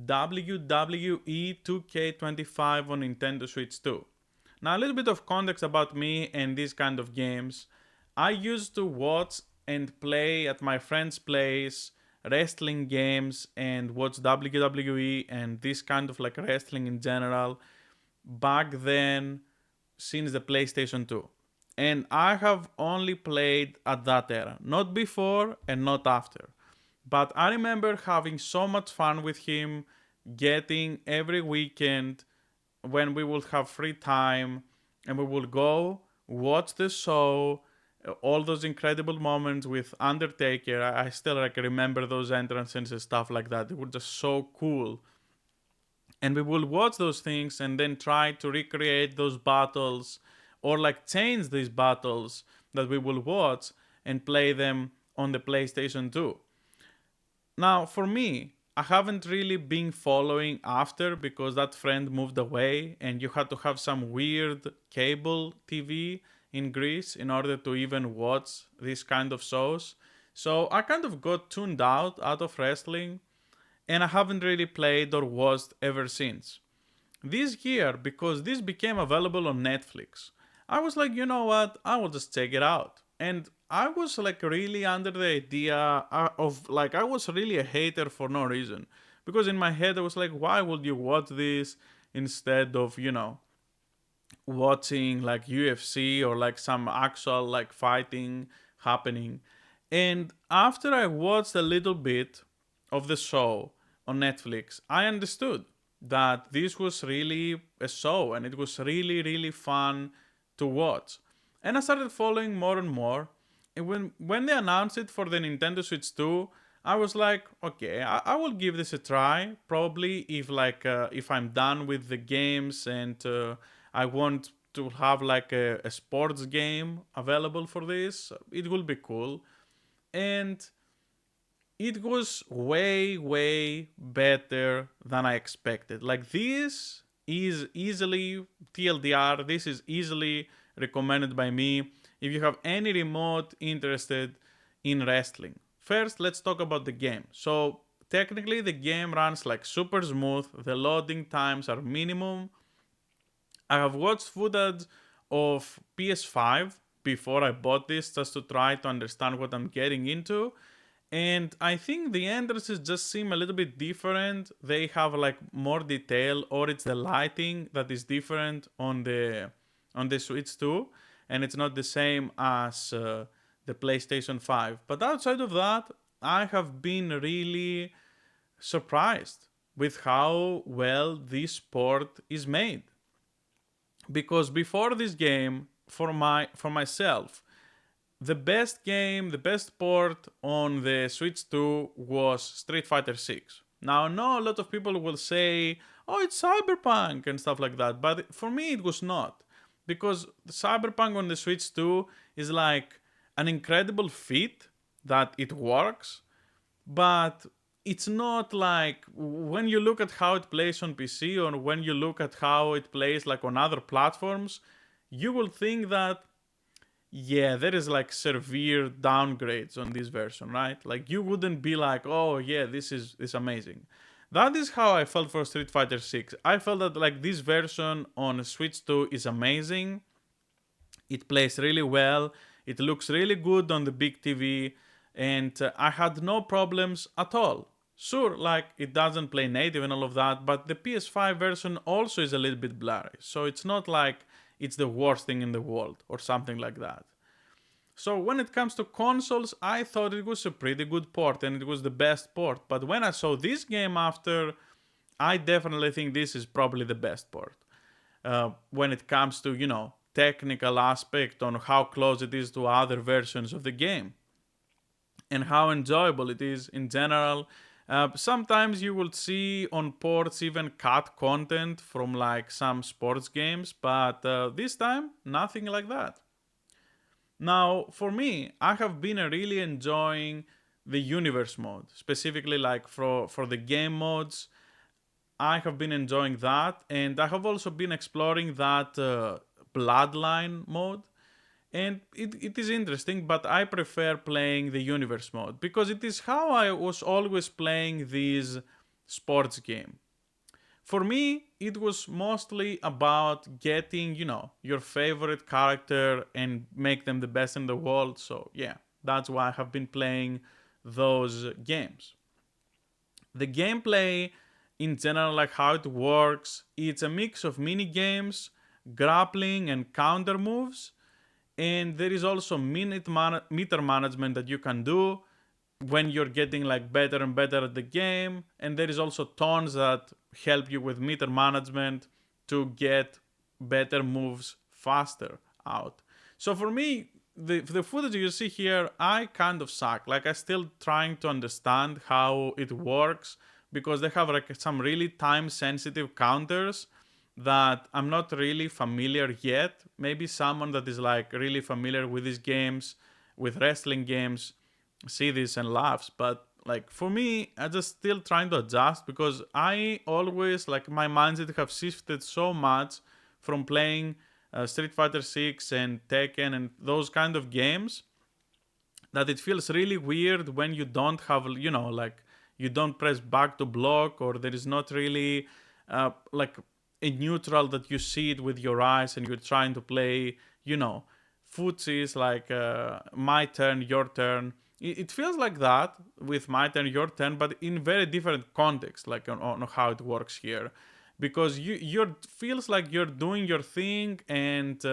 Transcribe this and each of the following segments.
WWE 2K25 on Nintendo Switch 2. Now, a little bit of context about me and these kind of games. I used to watch and play at my friend's place wrestling games and watch WWE and this kind of like wrestling in general back then since the PlayStation 2. And I have only played at that era, not before and not after. But I remember having so much fun with him, getting every weekend when we would have free time and we would go watch the show, all those incredible moments with Undertaker. I still like remember those entrances and stuff like that. They were just so cool. And we will watch those things and then try to recreate those battles or like change these battles that we will watch and play them on the PlayStation 2. Now, for me, I haven't really been following after because that friend moved away and you had to have some weird cable TV in Greece in order to even watch these kind of shows. So I kind of got tuned out of wrestling and I haven't really played or watched ever since. This year, because this became available on Netflix, I was like, you know what, I will just check it out. And I was like really under the idea of like, I was really a hater for no reason. Because in my head, I was like, why would you watch this instead of, watching like UFC or like some actual like fighting happening? And after I watched a little bit of the show on Netflix, I understood that this was really a show and it was really, really fun to watch. And I started following more and more. And when they announced it for the Nintendo Switch 2, I was like, okay, I will give this a try. Probably if I'm done with the games and I want to have like a sports game available for this, it will be cool. And it was way, way better than I expected. Like, this is easily TLDR, this is easily recommended by me if you have any remote interested in wrestling. First, let's talk about the game. So, technically, the game runs like super smooth, the loading times are minimum. I have watched footage of PS5 before I bought this just to try to understand what I'm getting into. And I think the entrances just seem a little bit different. They have like more detail, or it's the lighting that is different on the Switch 2, and it's not the same as the PlayStation 5. But outside of that, I have been really surprised with how well this port is made. Because before this game, for myself, the best game, the best port on the Switch 2 was Street Fighter 6. Now, I know a lot of people will say, oh, it's Cyberpunk and stuff like that, but for me, it was not. Because Cyberpunk on the Switch 2 is like an incredible feat that it works, but it's not like when you look at how it plays on PC or when you look at how it plays like on other platforms, you will think that yeah, there is like severe downgrades on this version, right? Like you wouldn't be like, oh yeah, this is amazing. That is how I felt for Street Fighter 6. I felt that like this version on Switch 2 is amazing. It plays really well. It looks really good on the big TV, and I had no problems at all. Sure, like it doesn't play native and all of that, but the PS5 version also is a little bit blurry. So it's not like it's the worst thing in the world or something like that. So when it comes to consoles, I thought it was a pretty good port and it was the best port. But when I saw this game after, I definitely think this is probably the best port. When it comes to, technical aspect on how close it is to other versions of the game and how enjoyable it is in general. Sometimes you will see on ports even cut content from like some sports games, but this time, nothing like that. Now, for me, I have been really enjoying the universe mode, specifically like for the game modes. I have been enjoying that, and I have also been exploring that bloodline mode. And it is interesting, but I prefer playing the universe mode because it is how I was always playing these sports game. For me, it was mostly about getting, your favorite character and make them the best in the world. So, yeah, that's why I have been playing those games. The gameplay in general, like how it works, it's a mix of mini games, grappling, and counter moves. And there is also meter management that you can do when you're getting like better and better at the game. And there is also tons that help you with meter management to get better moves faster out. So for me, the footage you see here, I kind of suck. Like I still trying to understand how it works because they have like some really time sensitive counters that I'm not really familiar yet. Maybe someone that is like really familiar with these games, with wrestling games, see this and laughs. But like for me, I just still trying to adjust because I always like my mindset have shifted so much from playing Street Fighter 6 and Tekken and those kind of games that it feels really weird when you don't have, like you don't press back to block or there is not really like a neutral that you see it with your eyes and you're trying to play, footsies like my turn, your turn. It feels like that with my turn, your turn, but in very different context, like on how it works here, because you're feels like you're doing your thing, and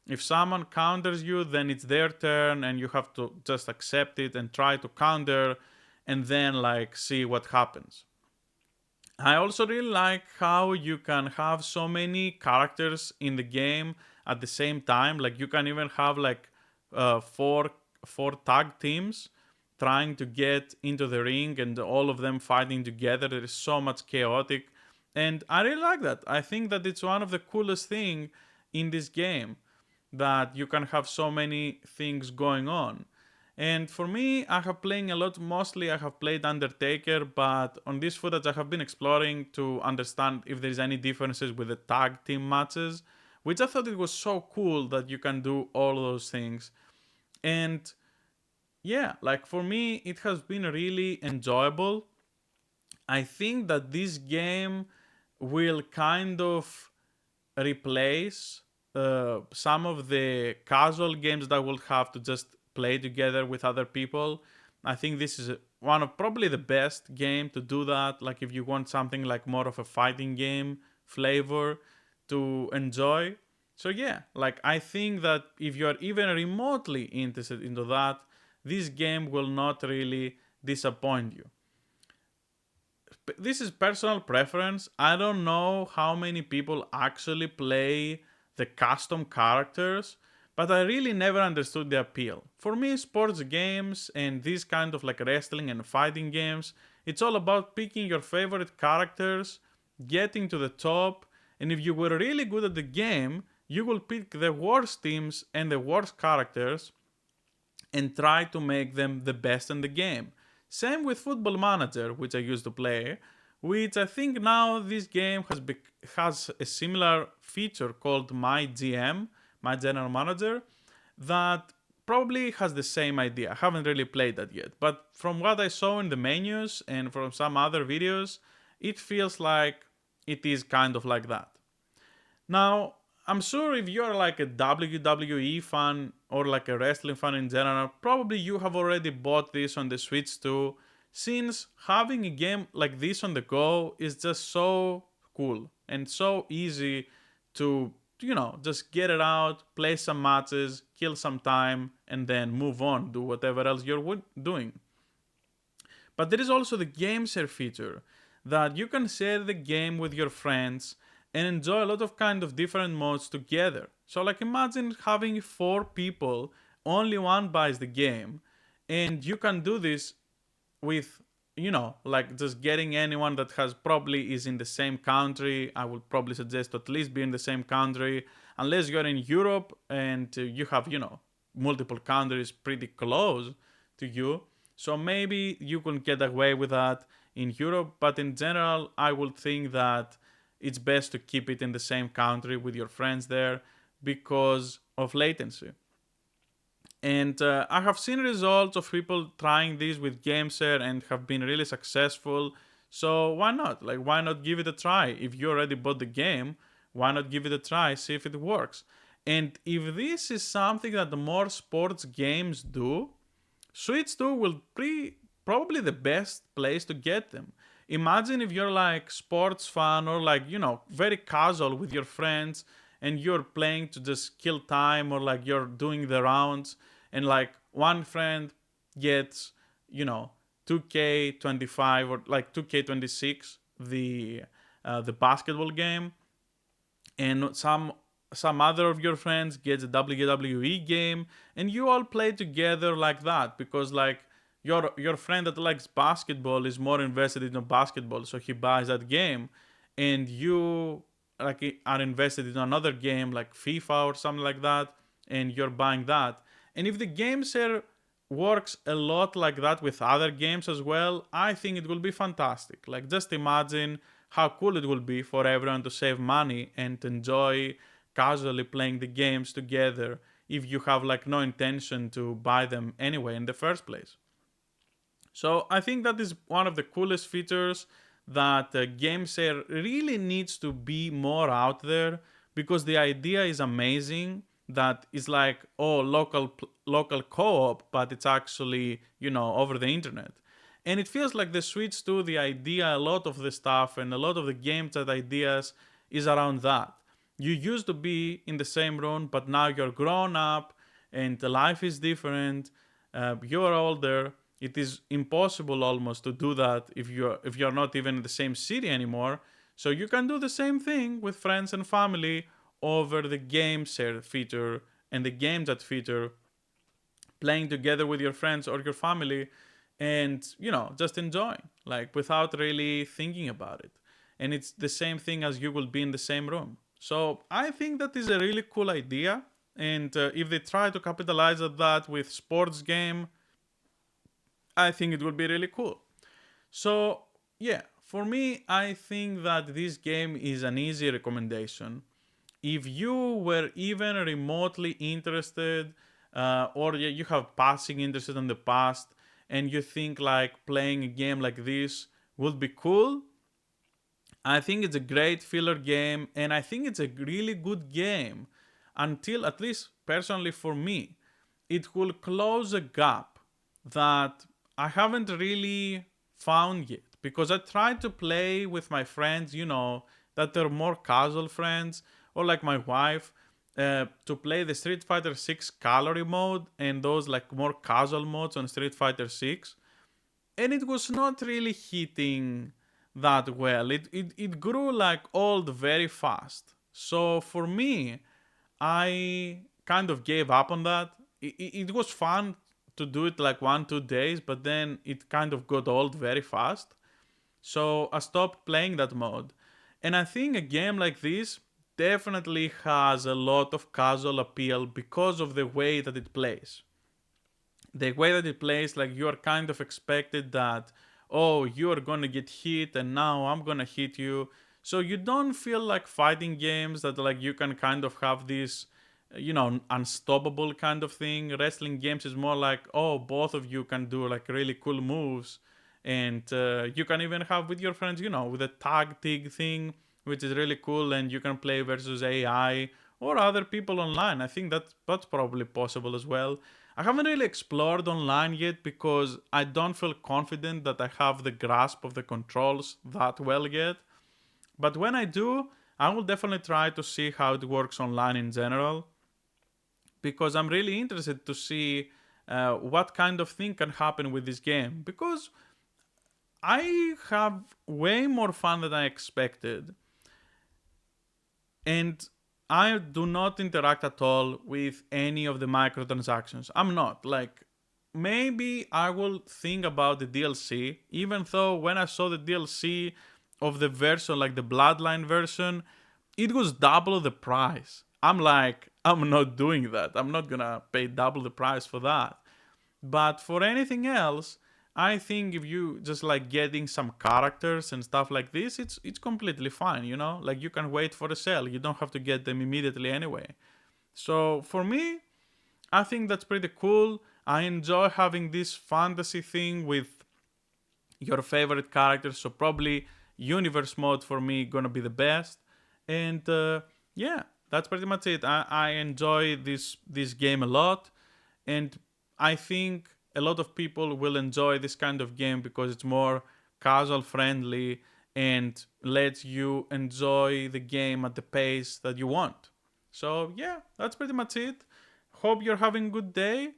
if someone counters you, then it's their turn, and you have to just accept it and try to counter, and then like see what happens. I also really like how you can have so many characters in the game at the same time. Like you can even have like four tag teams trying to get into the ring and all of them fighting together. There is so much chaotic, and I really like that. I think that it's one of the coolest thing in this game that you can have so many things going on. And for me, I have playing a lot. Mostly, I have played Undertaker, but on this footage, I have been exploring to understand if there is any differences with the tag team matches, which I thought it was so cool that you can do all those things. And yeah, like for me, it has been really enjoyable. I think that this game will kind of replace some of the casual games that will have to just play together with other people. I think this is one of probably the best game to do that. Like if you want something like more of a fighting game flavor to enjoy. So yeah, like I think that if you are even remotely interested into that, this game will not really disappoint you. This is personal preference. I don't know how many people actually play the custom characters, but I really never understood the appeal. For me, sports games and these kind of like wrestling and fighting games, it's all about picking your favorite characters, getting to the top, and if you were really good at the game, you will pick the worst teams and the worst characters and try to make them the best in the game. Same with Football Manager, which I used to play, which I think now this game has a similar feature called My GM, My General Manager, that probably has the same idea. I haven't really played that yet, but from what I saw in the menus and from some other videos, it feels like it is kind of like that. Now, I'm sure if you're like a WWE fan or like a wrestling fan in general, probably you have already bought this on the Switch too, since having a game like this on the go is just so cool and so easy to, just get it out, play some matches, kill some time, and then move on, do whatever else you're doing. But there is also the game share feature that you can share the game with your friends and enjoy a lot of kind of different modes together. So like imagine having four people, only one buys the game, and you can do this with like just getting anyone that has probably is in the same country. I would probably suggest to at least be in the same country, unless you're in Europe and you have multiple countries pretty close to you. So maybe you can get away with that in Europe, but in general, I would think that it's best to keep it in the same country with your friends there because of latency. And I have seen results of people trying this with GameShare and have been really successful. So why not? Like, why not give it a try? If you already bought the game, why not give it a try, see if it works? And if this is something that the more sports games do, Switch 2 will be probably the best place to get them. Imagine if you're like sports fan or like, very casual with your friends and you're playing to just kill time, or like you're doing the rounds and like one friend gets, you know, 2K25 or like 2K26, the basketball game, and some other of your friends gets a WWE game, and you all play together like that, because like your friend that likes basketball is more invested in basketball, so he buys that game, and you like are invested in another game like FIFA or something like that, and you're buying that. And if the game share works a lot like that with other games as well, I think it will be fantastic. Like, just imagine how cool it will be for everyone to save money and enjoy casually playing the games together if you have like no intention to buy them anyway in the first place. So I think that is one of the coolest features that GameShare really needs to be more out there, because the idea is amazing. That is like, oh, local co-op, but it's actually, over the internet. And it feels like the Switch 2, the idea, a lot of the stuff and a lot of the games that ideas is around that. You used to be in the same room, but now you're grown up and the life is different. You're older. It is impossible almost to do that if you're not even in the same city anymore. So you can do the same thing with friends and family over the game share feature and the game chat feature, playing together with your friends or your family, and just enjoying, like, without really thinking about it. And it's the same thing as you will be in the same room. So I think that is a really cool idea. And if they try to capitalize on that with sports game, I think it would be really cool. So yeah, for me, I think that this game is an easy recommendation. If you were even remotely interested, or you have passing interest in the past, and you think like playing a game like this would be cool, I think it's a great filler game, and I think it's a really good game. Until, at least personally for me, it will close a gap that I haven't really found yet. Because I tried to play with my friends, that are more casual friends, or like my wife, to play the Street Fighter 6 calorie mode and those like more casual modes on Street Fighter 6, and it was not really hitting that well. It grew like old very fast. So for me, I kind of gave up on that. It was fun to do it like 1 2 days, but then it kind of got old very fast. So I stopped playing that mode. And I think a game like this definitely has a lot of casual appeal because of the way that it plays. The way that it plays, like, you are kind of expected that, oh, you are gonna get hit and now I'm gonna hit you. So you don't feel like fighting games that like you can kind of have this, unstoppable kind of thing. Wrestling games is more like, oh, both of you can do like really cool moves, and you can even have with your friends, with a tag tig thing, which is really cool, and you can play versus AI or other people online. I think that's probably possible as well. I haven't really explored online yet because I don't feel confident that I have the grasp of the controls that well yet. But when I do, I will definitely try to see how it works online in general, because I'm really interested to see what kind of thing can happen with this game. Because I have way more fun than I expected, and I do not interact at all with any of the microtransactions. I'm not. Like, maybe I will think about the DLC, even though when I saw the DLC of the version, like the Bloodline version, it was double the price. I'm like, I'm not doing that. I'm not gonna pay double the price for that. But for anything else, I think if you just like getting some characters and stuff like this, it's completely fine, Like, you can wait for a sale. You don't have to get them immediately anyway. So for me, I think that's pretty cool. I enjoy having this fantasy thing with your favorite characters. So probably universe mode for me gonna be the best. And yeah, that's pretty much it. I enjoy this game a lot, and I think a lot of people will enjoy this kind of game because it's more casual friendly and lets you enjoy the game at the pace that you want. So yeah, that's pretty much it. Hope you're having a good day,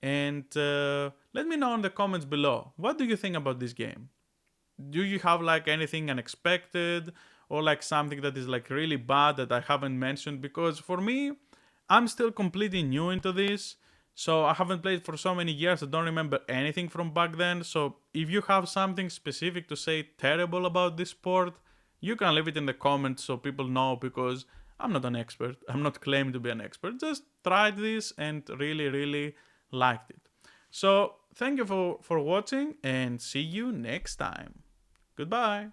and let me know in the comments below. What do you think about this game? Do you have like anything unexpected, or like something that is like really bad that I haven't mentioned? Because for me, I'm still completely new into this, so I haven't played for so many years. I don't remember anything from back then. So if you have something specific to say terrible about this sport, you can leave it in the comments so people know, because I'm not an expert. I'm not claiming to be an expert. Just tried this and really, really liked it. So thank you for watching, and see you next time. Goodbye.